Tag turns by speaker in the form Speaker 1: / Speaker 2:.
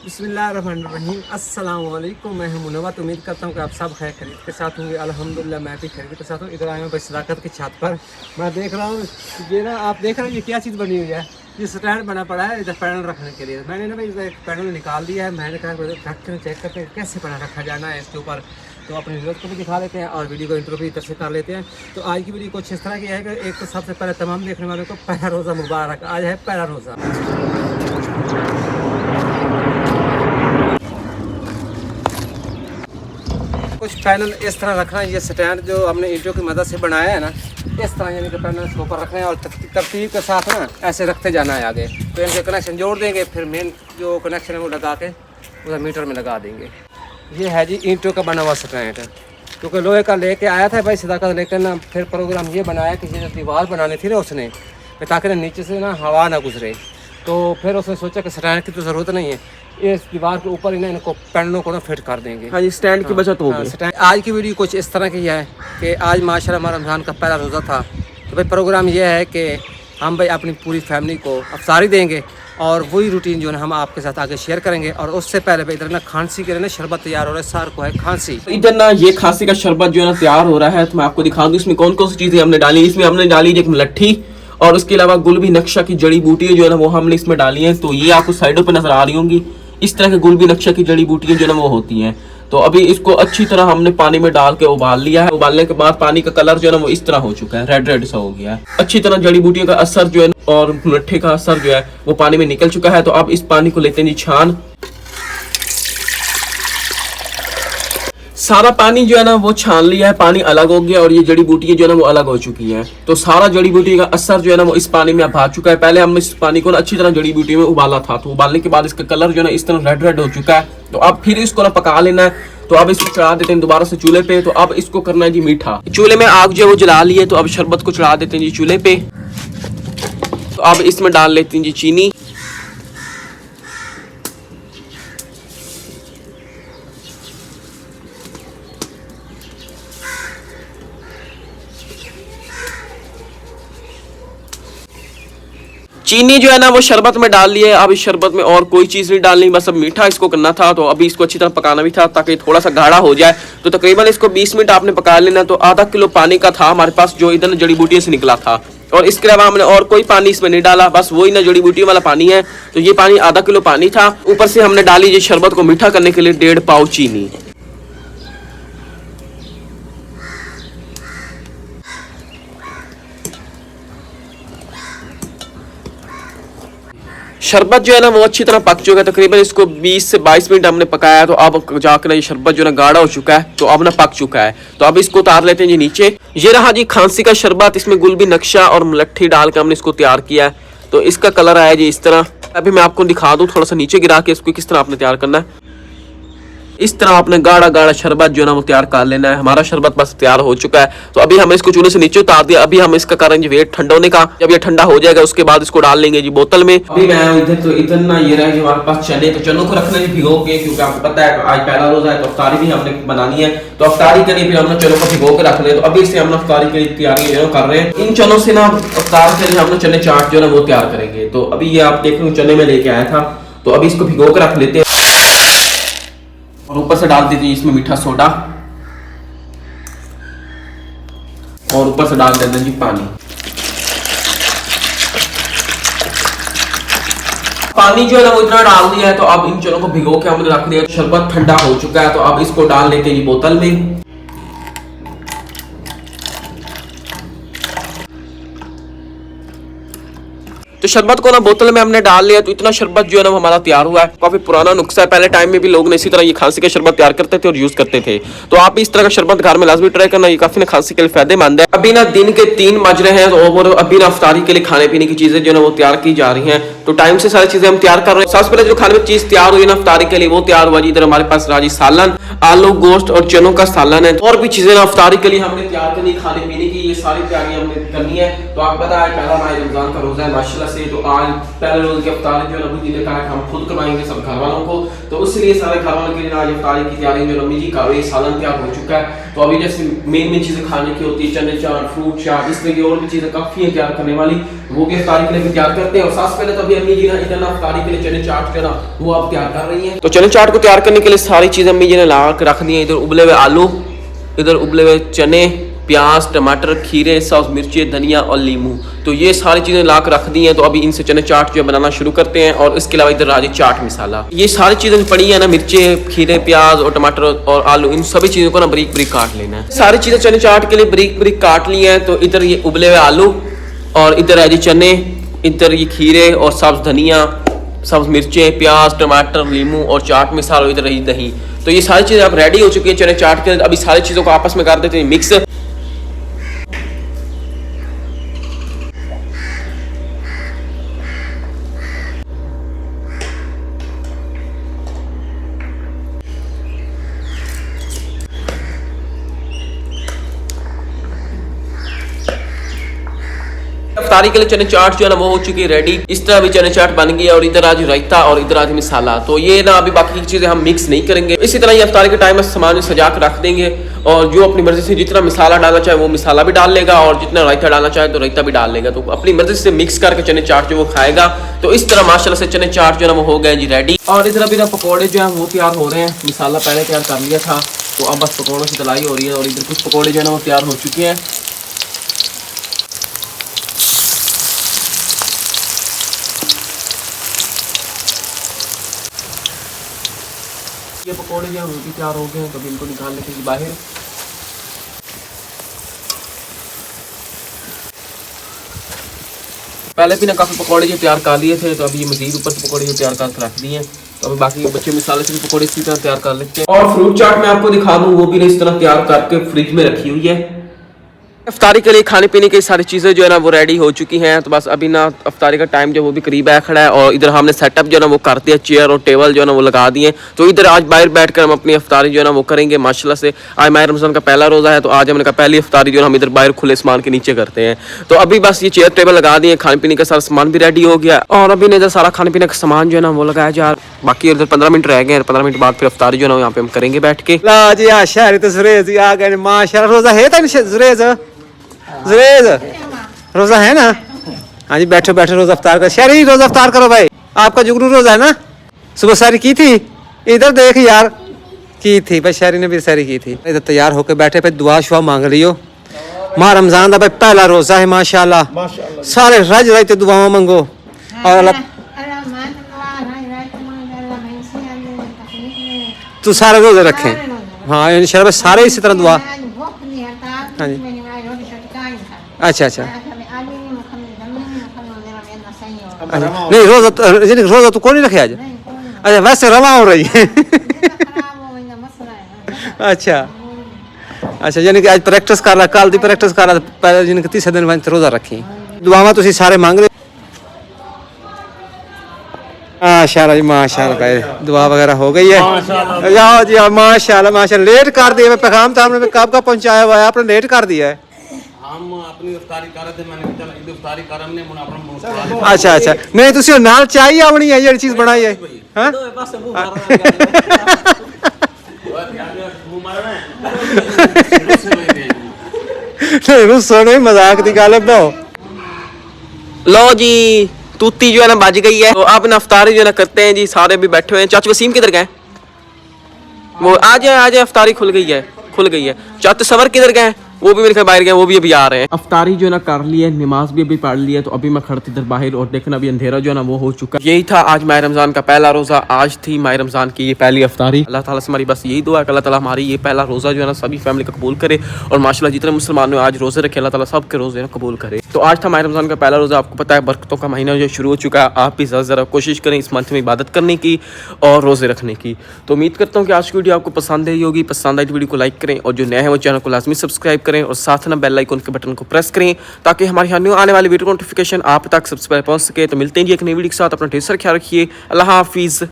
Speaker 1: बिस्मिल्लाहिर्रहमानिर्रहीम अस्सलाम वालेकुम। मैं हूं मुनव्वर। उम्मीद करता हूं कि आप सब खैर खरीद के साथ होंगे। अल्हम्दुलिल्लाह मैं भी खरीद के साथ हूं। इधर आया हूं भाई सदाकत की छत पर। मैं देख रहा हूं ये ना, आप देख रहे हैं ये क्या चीज़ बनी हुई है। ये स्टैंड बना पड़ा है इधर पैनल रखने के लिए। मैंने ना भाई इधर एक पैनल निकाल दिया है। मैंने कहा रख कर चेक करते हैं कैसे बना रखा जाना है इसके ऊपर। तो अपने व्यूअर्स को भी दिखा लेते हैं और वीडियो को इंट्रो भी इधर से कर लेते हैं। तो आज की वीडियो कुछ इस तरह की है कि एक तो सबसे पहले तमाम देखने वालों को पहला रोज़ा मुबारक। आज है पहला रोज़ा। कुछ पैनल इस तरह रखना है। ये स्टैंड जो हमने ईंटों की मदद से बनाया है ना, इस तरह यानी कि पैनल इसके ऊपर रखना है और तरतीब के साथ ना ऐसे रखते जाना है आगे। तो इनके कनेक्शन जोड़ देंगे, फिर मेन जो कनेक्शन है वो लगा के उधर मीटर में लगा देंगे। ये है जी ईंटों का बना हुआ स्टैंड, क्योंकि लोहे का लेके आया था भाई सदाकत, लेकिन ना फिर प्रोग्राम ये बनाया कि ये दीवार बनानी थी ना उसने, ताकि ना नीचे से ना हवा ना गुजरे। तो फिर उसने सोचा कि स्टैंड की तो ज़रूरत नहीं है, इस दीवार के ऊपर ही ना इनको पैनलों को ना फिट कर देंगे।
Speaker 2: हाँ जी, स्टैंड की बचत होगी।
Speaker 1: स्टैंड। आज की वीडियो कुछ इस तरह की है कि आज माशाल्लाह हमारा रमज़ान का पहला रोज़ा था। तो भाई प्रोग्राम ये है कि हम भाई अपनी पूरी फैमिली को अफ्तारी देंगे और वही रूटीन जो है हम आपके साथ आगे शेयर करेंगे। और उससे पहले भाई इधर ना खांसी के लिए ना शरबत तैयार हो रहा है। सार को है खांसी,
Speaker 2: इधर ना ये खांसी का शरबत जो है ना तैयार हो रहा है। तो मैं आपको दिखा दूं इसमें कौन कौन सी चीजें हमने डाली। इसमें हमने डाली एक मलट्ठी और उसके अलावा गुलबी नक्शा की जड़ी बूटी जो है ना वो हमने इसमें डाली है। तो ये आपको साइडों पर नजर आ रही होंगी। इस तरह के गुलबी नक्शा की जड़ी बूटियां जो है ना वो होती हैं। तो अभी इसको अच्छी तरह हमने पानी में डाल के उबाल लिया है। उबालने के बाद पानी का कलर जो है ना वो इस तरह हो चुका है, रेड रेड सा हो गया है। अच्छी तरह जड़ी बूटियों का असर जो है और मट्ठे का असर जो है वो पानी में निकल चुका है। तो अब इस पानी को लेते हैं जी छान। सारा पानी जो है ना वो छान लिया है, पानी अलग हो गया और ये जड़ी बूटियां जो है ना वो अलग हो चुकी हैं। तो सारा जड़ी बूटी का असर जो है ना वो इस पानी में अब आ चुका है। पहले हमने इस पानी को ना अच्छी तरह जड़ी बूटी में उबाला था, तो उबालने के बाद इसका कलर जो है ना इस तरह रेड रेड हो चुका है। तो अब फिर इसको ना पका लेना है। तो अब इसको चढ़ा देते हैं दोबारा से चूल्हे पे। तो अब इसको करना है जी मीठा। चूल्हे में आग जो है वो जला ली है। तो अब शरबत को चढ़ा देते हैं जी चूल्हे पे। तो अब इसमें डाल लेते हैं जी चीनी। चीनी जो है ना वो शरबत में डाल लिया है। अब इस शरबत में और कोई चीज़ नहीं डालनी, बस अब मीठा इसको करना था। तो अभी इसको अच्छी तरह पकाना भी था ताकि थोड़ा सा गाढ़ा हो जाए। तो तकरीबन इसको 20 मिनट आपने पका लेना। तो आधा किलो पानी का था हमारे पास जो इधर जड़ी बूटियों से निकला था। और इसके अलावा हमने और कोई पानी इसमें नहीं डाला, बस वही ना जड़ी बूटियों वाला पानी है। तो ये पानी आधा किलो पानी था। ऊपर से हमने डाली ये शरबत को मीठा करने के लिए 1.5 पाव चीनी। शरबत जो है ना वो अच्छी तरह पक चुका है। तकरीबन इसको 20 से 22 मिनट हमने पकाया। तो अब जाकर ये शरबत जो है ना गाढ़ा हो चुका है। तो अब ना पक चुका है। तो अब इसको उतार लेते हैं जी नीचे। ये रहा जी खांसी का शरबत। इसमें गुलबी नक्शा और मलट्ठी डाल के हमने इसको तैयार किया है। तो इसका कलर आया जी इस तरह। अभी मैं आपको दिखा दूं थोड़ा सा नीचे गिरा के इसको किस तरह आपने तैयार करना है। इस तरह आपने गाढ़ा गाढ़ा शरबत जो है ना वो तैयार कर लेना है। हमारा शरबत बस तैयार हो चुका है। तो अभी हम इसको चूल्हे से नीचे उतार दिया। अभी हम इसका करेंगे वेट ठंडा होने का। जब ये ठंडा हो जाएगा उसके बाद इसको डाल लेंगे जी बोतल में। अभी मैं इधर तो इधर ना ये रहा कि हमारे पास चने, तो चनों को रखना है भिगो के, क्योंकि आपको पता है आज पहला रोजा है तो अफ्तारी भी हमने बनानी है। तो अफ्तारी के लिए फिर हमने चनों को भिगो के रख ले। तो अभी से हम अफ्तारी की तैयारी जो कर रहे हैं। इन चनों से ना अफ्तार के लिए हमने चने चाट जो है ना वो तैयार करेंगे। तो अभी ये आप देख रहे हो चने में लेके आया था। तो अभी इसको भिगो के रख लेते हैं और ऊपर से डाल दीजिए इसमें मीठा सोडा और ऊपर से डाल देते हैं जी पानी। पानी जो है ना वो इतना डाल दिया है। तो अब इन चनों को भिगो के हमने रख दिया। शरबत ठंडा हो चुका है। तो अब इसको डाल लेते हैं जी बोतल में। तो शरबत को ना बोतल में हमने डाल लिया। तो इतना शरबत जो है ना हमारा तैयार हुआ है। काफी पुराना नुस्खा है, पहले टाइम में भी लोग ने इसी तरह ये खांसी का शरबत तैयार करते थे और यूज करते थे। तो आप इस तरह का शरबत घर में लाजमी ट्राई करना, ये काफी ना खांसी के लिए फायदेमंद है। अभी ना दिन के 3 बज रहे हैं। तो अभी ना अफ्तारी के लिए खाने पीने की चीजें जो है वो तैयार की जा रही है। तो टाइम से सारी चीजें हम तैयार कर रहे हैं। सबसे पहले जो खाने में चीज तैयार हुई ना अफ्तारी के लिए वो तैयार हुआ जी। इधर हमारे पास राजी सालन, आलू गोश्त और चनों का सालन है। और भी चीजें ना अफ्तारी के लिए हमने तैयार करनी, खाने पीने की ये सारी तैयारी हमने करनी है। तो आप पता है पहला माह रमजान का रोजा है माशाल्लाह से। से। तो आज पहले रोज की इफ्तारी जो है अम्मी जी ने कहा कि हम खुद करवाएंगे सब घर वालों को, तो उसलिए सारे घर वालों के लिए आज इफ्तारी की तैयारी जो अम्मी जी का रही, सालन तैयार हो चुका है। तो अभी जैसे मेन चीज़ें खाने की होती है, चने चाट, फ्रूट चाट, इस तरह की और भी चीज़ें काफ़ी है तैयार करने वाली, वो भी इफ्तारी के लिए भी तैयार करते हैं। और सबसे पहले तो अभी अम्मी जी ने इधर ना इफ्तारी के लिए चने चाट जो ना वो आप तैयार कर रही हैं। तो चने चाट को तैयार करने के लिए सारी चीज़ें अम्मी जी ने ला के रख दी हैं। इधर उबले हुए आलू, इधर उबले हुए चने, प्याज, टमाटर, खीरे, सॉस, मिर्ची, धनिया और लीमू, तो ये सारी चीज़ें ला कर रख दी हैं। तो अभी इनसे चने चाट जो है बनाना शुरू करते हैं। और इसके अलावा इधर राजी चाट मसाला, ये सारी चीज़ें पड़ी है ना, मिर्ची, खीरे, प्याज और टमाटर और आलू, इन सभी चीज़ों को ना बारीक बारीक काट लेना है। सारी चीज़ें चने चाट के लिए बारीक बारीक काट ली हैं। तो इधर ये उबले हुए आलू और इधर है जी चने, इधर ये खीरे और सब्ज धनिया, सब्ज मिर्चें, प्याज, टमाटर, लीमू और चाट मसाला, इधर रही दही। तो ये सारी चीज़ें अब रेडी हो चुकी है चने चाट के लिए। अभी सारी चीज़ों को आपस में कर देते हैं मिक्स। इफ्तारी के लिए चने चाट जो है ना वो हो चुकी है रेडी। इस तरह भी चने चाट बन गई है। और इधर आज रायता और इधर आज मसाला, तो ये ना अभी बाकी की चीज़ें हम मिक्स नहीं करेंगे। इसी तरह ये इफ्तारी के टाइम में सामान सजा कर रख देंगे। और जो अपनी मर्जी से जितना मसाला डालना चाहे वो मसाला भी डाल लेगा, और जितना रायता डालना चाहे तो रायता भी डाल लेगा। तो अपनी मर्जी से मिक्स करके चने चाट जो वो खाएगा। तो इस तरह माशाल्लाह से चने चाट जो है ना वो हो गए जी रेडी। और इधर अभी ना पकौड़े जो है वो तैयार हो रहे हैं। मसाला पहले तैयार कर लिया था, तो अब बस पकौड़ों की तलाई हो रही है। और इधर कुछ पकौड़े जो है ना वो तैयार हो चुके हैं। ये पकौड़े जो हैं वो भी तैयार हो गए हैं, तो अभी इनको निकाल लेते हैं बाहर। पहले भी ना काफ़ी पकौड़े जो तैयार कर लिए थे, तो अभी ये मज़ीद ऊपर से पकौड़े जो तैयार कर रख दिए हैं। तो अभी बाकी बच्चे मसाले से भी पकौड़े इसी तरह तैयार कर लेते हैं। और फ्रूट चाट मैं आपको दिखा दूँ, वो भी इस तरह तैयार करके फ्रिज में रखी हुई है। इफ्तारी के लिए खाने पीने की सारी चीज़ें जो है ना वो रेडी हो चुकी हैं। तो बस अभी ना इफ्तारी का टाइम जो वो भी करीब आया खड़ा है। और इधर हमने सेटअप जो है ना वो कर दिया, चेयर और टेबल जो है ना वो लगा दिए। तो इधर आज बाहर बैठकर हम अपनी इफ्तारी जो है ना वो करेंगे माशाल्लाह से। आज माह रमज़ान का पहला रोज़ा है, तो आज हमने कहा पहली इफ्तारी जो है हम इधर बाहर खुले सामान के नीचे करते हैं। तो अभी बस ये चेयर टेबल लगा दिए, खाने पीने का सारा सामान भी रेडी हो गया। और अभी इधर सारा खाने पीने का सामान जो है ना वो लगाया जा रहा है। बाकी इधर 15 मिनट रह गए हैं। 15 मिनट बाद फिर इफ्तारी जो है ना यहाँ पे हम करेंगे बैठ के।
Speaker 1: रोजा है ना? हाँ जी, बैठो बैठो, रोजा अफ्तार करो। शहरी रोजा अफ्तार करो भाई, आपका जुगनू रोजा है ना? सुबह सारी की थी, इधर देख यार, की थी भाई, शहरी ने भी सारी की थी। इधर तैयार होकर बैठे पे दुआ शुआ मांग लियो। माह रमजान का भाई पहला रोजा है माशाल्लाह, सारे रज रज दुआओं मंगो। और अल्लाह तू सारे रोजे रखे। हाँ इंशाल्लाह सारे इसी तरह दुआ। हाँ जी, अच्छा अच्छा, नहीं रोजा तो कौन नहीं रखे आज? अच्छा वैसे रवा हो रही है। अच्छा अच्छा, यानी कि आज प्रैक्टिस कर रहा, कल दी प्रैक्टिस कर रहा, पहले यानी कि तीसरे दिन मैंने रोजा रखी। दुआवां तुसी सारे मांग रहे। माशाल्लाह जी माशाल्लाह भाई, दुआ वगैरह हो गई है। जाओ जी माशाल्लाह माशाल्लाह। लेट कर दिया पैगाम तो हमने कब का पहुंचाया हुआ है, आपने लेट कर दिया है।
Speaker 3: हम अपनी इफ्तारी कर रहे थे, मैंने कहा चल ईद इफ्तारी कर हमने मुन अपना।
Speaker 1: अच्छा अच्छा, नहीं तुसी नाल चाहिए आवनी है ये चीज बनाई है। हां नहीं रुसो नहीं, मजाक दी गल है।
Speaker 2: लो जी तूती जो है ना बज गई है। तो अब ना इफ्तारी जो है ना करते हैं जी, सारे भी बैठे हुए हैं। चाचू वसीम किधर गए? वो आ जाए, इफ्तारी खुल गई है, खुल गई है। चाचू सवर किधर गए? वो भी मेरे ख्याल बाहर गए, वो भी अभी आ रहे हैं। अफ्तारी जो है ना कर ली है, नमाज भी अभी पढ़ ली है। तो अभी मैं खड़ती इधर बाहर और देखना अभी अंधेरा जो है ना वो हो चुका है। यही था आज माह रमज़ान का पहला रोज़ा। आज थी माह रमज़ान की ये पहली अफ्तारी। अल्लाह ताला से हमारी बस यही दुआ है कि अल्लाह ताला हमारी ये पहला रोज़ा जो है ना सभी फैमिली का कबूल करे। और माशाल्लाह जितने मुसलमान ने आज रोज़े रखे अल्लाह ताला सब के रोज़े कबूल करे। तो आज था माह रमज़ान का पहला रोज़ा। आपको पता है बरकतों का महीना जो शुरू हो चुका है। आप भी ज़रा कोशिश करें इस मंथ में इबादत करने की और रोज़े रखने की। तो उम्मीद करता हूँ कि आज की वीडियो आपको पसंद आई होगी। पसंद आई तो वीडियो को लाइक करें, और जो नए हैं वो चैनल को लाजमी सब्सक्राइब करें, और साथ ना बेल आइकन के बटन को प्रेस करें ताकि हमारी न्यू आने वाली वीडियो नोटिफिकेशन आप तक सबसे पहले पहुंच सके। तो मिलते हैं जी एक नई वीडियो के साथ। अपना ढेर सारा ख्याल रखिए। अल्लाह हाफिज़।